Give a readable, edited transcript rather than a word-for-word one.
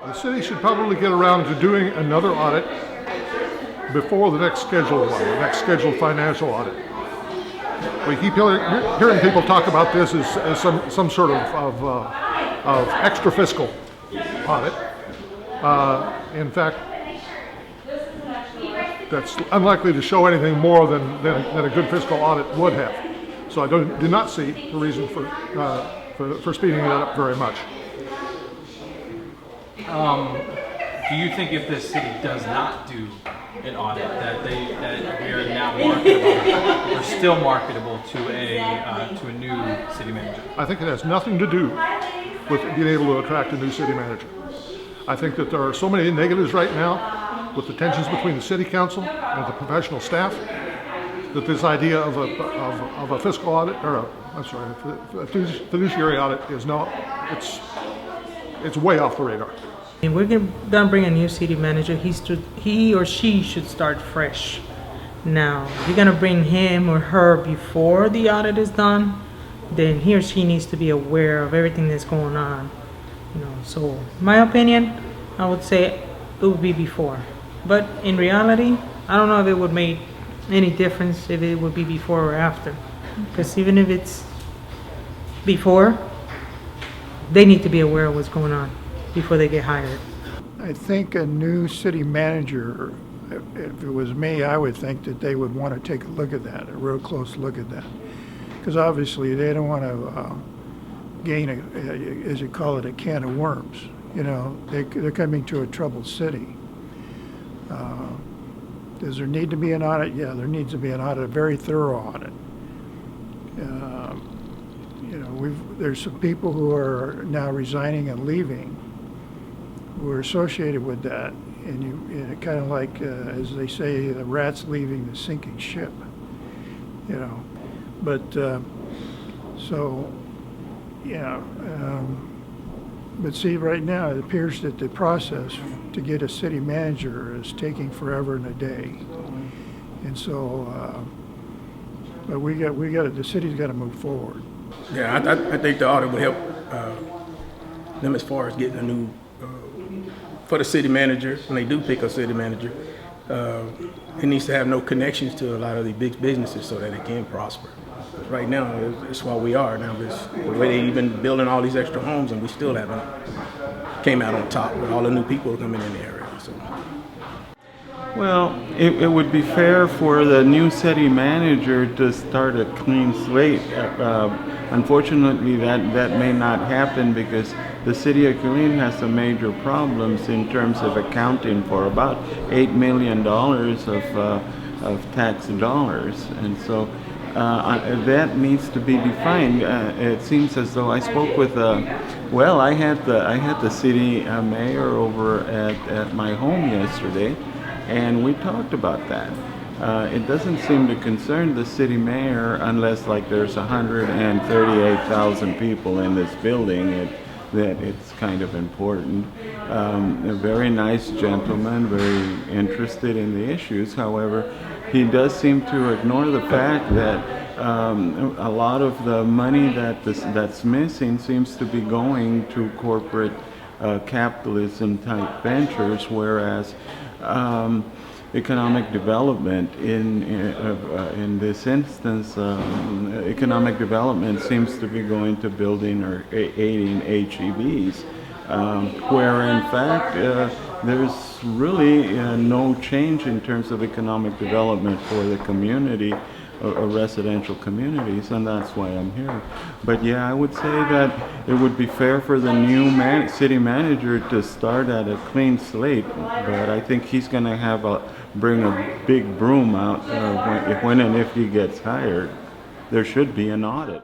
The city should probably get around to doing another audit before the next scheduled one, the next scheduled financial audit. We keep hearing people talk about this as some sort of extra fiscal audit. In fact, that's unlikely to show anything more than a good fiscal audit would have. So I do not see the reason for speeding that up very much. Do you think if the city does not do an audit that we are now marketable or still marketable to a new city manager? I think it has nothing to do with being able to attract a new city manager. I think that there are so many negatives right now with the tensions between the city council and the professional staff that this idea of a fiscal audit, or a fiduciary audit is not, it's way off the radar. And we're gonna bring a new city manager. He or she should start fresh. Now, if you're gonna bring him or her before the audit is done, then he or she needs to be aware of everything that's going on. So in my opinion, I would say it would be before. But in reality, I don't know if it would make any difference if it would be before or after. Because even if it's before, they need to be aware of what's going on before they get hired. I think a new city manager, if it was me, I would think that they would want to take a look at that, a real close look at that. Because obviously they don't want to gain, as you call it, a can of worms. They're coming to a troubled city. Does there need to be an audit? Yeah, there needs to be an audit, a very thorough audit. There's some people who are now resigning and leaving who are associated with that, and kind of like, as they say, the rat's leaving the sinking ship. But but see, right now it appears that the process to get a city manager is taking forever and a day, and so. But the city's got to move forward. Yeah, I think the audit would help them as far as getting a new, for the city manager, when they do pick a city manager, it needs to have no connections to a lot of the big businesses so that it can prosper. Right now, it's what we are now. The way they've been building all these extra homes and we still haven't came out on top with all the new people coming in the area. So. Well, it would be fair for the new city manager to start a clean slate. Unfortunately, that may not happen because the city of Killeen has some major problems in terms of accounting for about $8 million of tax dollars, and so that needs to be defined. It seems as though I spoke with I had the city mayor over at my home yesterday. And we talked about that. It doesn't seem to concern the city mayor unless there's 138,000 people in this building that it's kind of important. A very nice gentleman, very interested in the issues. However, he does seem to ignore the fact that a lot of the money that's missing seems to be going to corporate capitalism type ventures, whereas economic development in this instance, economic development seems to be going to building or aiding HEBs, where in fact there's really no change in terms of economic development for the community or residential communities, and that's why I'm here. But yeah, I would say that it would be fair for the new city manager to start at a clean slate, but I think he's going to bring a big broom out when and if he gets hired. There should be an audit.